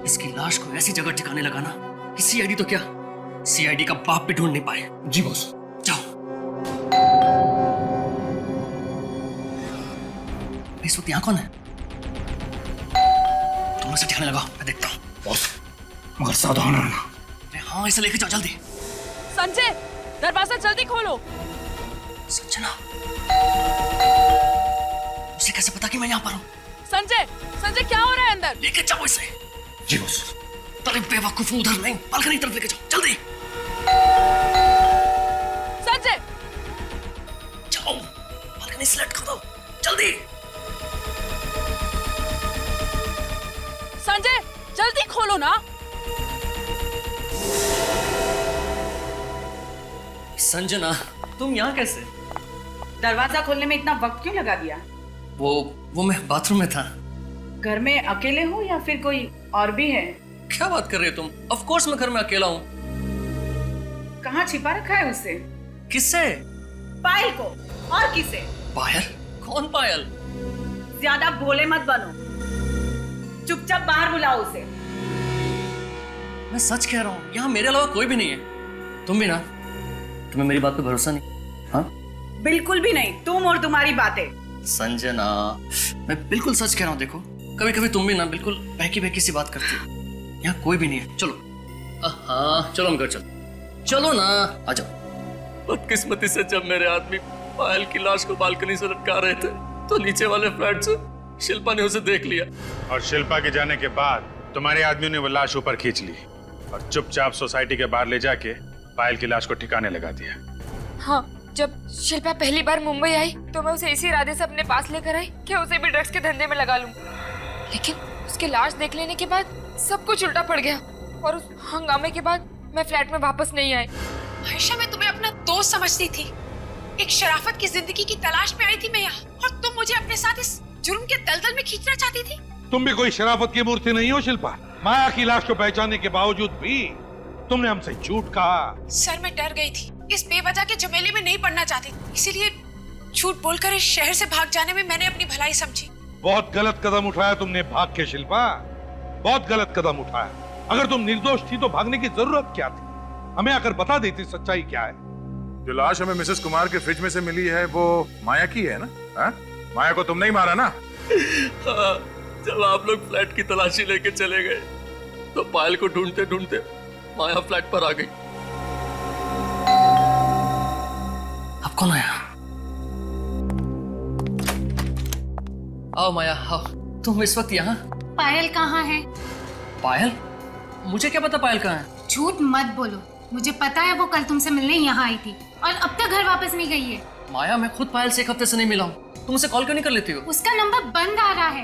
इसकी लाश को ऐसी जगह ठिकाने लगाना कि सीआईडी तो क्या, सीआईडी का बाप भी ढूंढ नहीं पाए। जी बॉस, जाओ। इस वक्त यहाँ कौन है? तुम से ठिकाने लगाओ, मैं देखता हूँ। बॉस, मगर सावधान रहना। हाँ, इसे लेके जाओ जल्दी। संजय, दरवाजा जल्दी खोलो। संजना, उसे कैसे पता कि मैं यहाँ पर हूँ? संजय, संजय क्या हो रहा है अंदर? लेके जाओ इसे। जी बॉस। अरे बेवकूफ, उधर नहीं, बालकनी तरफ लेके जाओ जल्दी। संजय, जाओ, बालकनी सेलेक्ट कर दो जल्दी। संजय, जल्दी खोलो ना। संजना, तुम यहाँ कैसे? दरवाजा खोलने में इतना वक्त क्यों लगा दिया? वो मैं बाथरूम में था। घर में अकेले हो या फिर कोई और भी है? क्या बात कर रही हो तुम? ऑफ कोर्स मैं घर में अकेला हूँ। कहाँ छिपा रखा है उसे? किससे? पायल को। और किसे? पायल? कौन पायल? ज्यादा भोले मत बनो, चुपचाप बाहर बुलाओ उसे। मैं सच कह रहा हूँ, यहाँ मेरे अलावा कोई भी नहीं है। तुम भी ना? तुम्हें मेरी बात पे भरोसा नहीं? हाँ? बिल्कुल भी नहीं, तुम और तुम्हारी बातें। संजना, मैं बिल्कुल सच कह रहा हूँ। देखो, कभी कभी तुम भी ना बिल्कुल बहकी बहकी सी बात करती हो। यहाँ कोई भी नहीं है। चलो। हाँ, चलो हम घर चलो। चलो ना, आ जाओ। बदकिस्मती से जब मेरे आदमी पायल की लाश को बालकनी से लटका रहे थे, तो नीचे वाले फ्लैट से शिल्पा ने उसे देख लिया। और शिल्पा के जाने के बाद तुम्हारे आदमियों ने वो लाश ऊपर खींच ली और चुपचाप सोसाइटी के बाहर ले जाके पायल की लाश को ठिकाने लगा दिया। हाँ, जब शिल्पा पहली बार मुंबई आई तो मैं उसे इसी इरादे से अपने पास लेकर आई कि उसे भी ड्रग्स के धंधे में लगा लूं। लेकिन उसकी लाश देख लेने के बाद सब कुछ उल्टा पड़ गया और उस हंगामे के बाद मैं फ्लैट में वापस नहीं आई। आयशा, मैं तुम्हें अपना दोस्त समझती थी। एक शराफत की जिंदगी की तलाश में आई थी मैं यहाँ, और तुम मुझे अपने साथ इस जुर्म के दलदल में खींचना चाहती थी। तुम भी कोई शराफत की मूर्ति नहीं हो शिल्पा। माया की लाश को पहचानने के बावजूद भी तुमने हमसे झूठ कहा। सर, मैं डर गई थी। इस बेवजह के झमेले में नहीं पड़ना चाहती, इसीलिए झूठ बोलकर इस शहर से भाग जाने में मैंने अपनी भलाई समझी। बहुत गलत कदम उठाया तुमने भाग के शिल्पा, बहुत गलत कदम उठाया। अगर तुम निर्दोष थी तो भागने की जरूरत क्या थी? हमें आकर बता देती सच्चाई क्या है। जो लाश हमें मिसेस कुमार के फ्रिज में से मिली है वो माया की है ना? हा? माया को तुमने ही मारा ना? हाँ, जब आप लोग फ्लैट की तलाशी लेके चले गए तो पायल को ढूंढते ढूंढते माया फ्लैट पर आ गई। अब कौन आया? आओ माया, आओ। तुम इस वक्त यहाँ? पायल कहाँ है? पायल? मुझे क्या पता पायल कहाँ है? झूठ मत बोलो, मुझे पता है वो कल तुमसे मिलने यहाँ आई थी और अब तक घर वापस नहीं गई है। माया, मैं खुद पायल से एक हफ्ते से नहीं मिला हूँ। तुम उसे कॉल क्यों नहीं कर लेती हो? उसका नंबर बंद आ रहा है।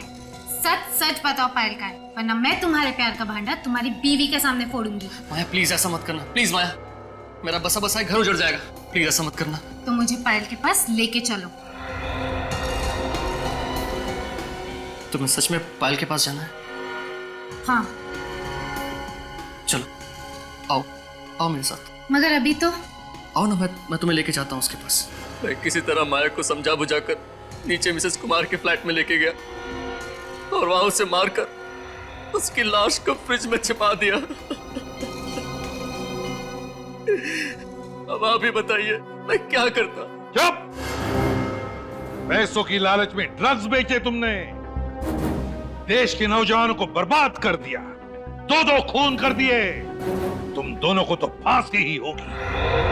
सच सच बताओ पायल का है, वरना मैं तुम्हारे प्यार का भांडा तुम्हारी बीवी के सामने फोड़ूंगी। माया प्लीज ऐसा मत करना, प्लीज माया। मेरा बसा बसा घर उजड़ जाएगा। प्लीज ऐसा मत करना। तो मुझे पायल के पास लेके चलो। तुम्हें सच में पायल के पास जाना है? हाँ। चलो आओ, आओ मेरे साथ। मगर अभी तो आओ ना, मैं तुम्हें लेके जाता हूँ उसके पास। मैं किसी तरह माया को समझा बुझाकर नीचे मिसेस कुमार के फ्लैट में लेके गया और वहां उसे मारकर उसकी लाश को फ्रिज में छिपा दिया। अब आप ही बताइए मैं क्या करता? चुप! पैसों की लालच में ड्रग्स बेचे तुमने, देश के नौजवानों को बर्बाद कर दिया, दो खून कर दिए। तुम दोनों को तो फांसी ही होगी।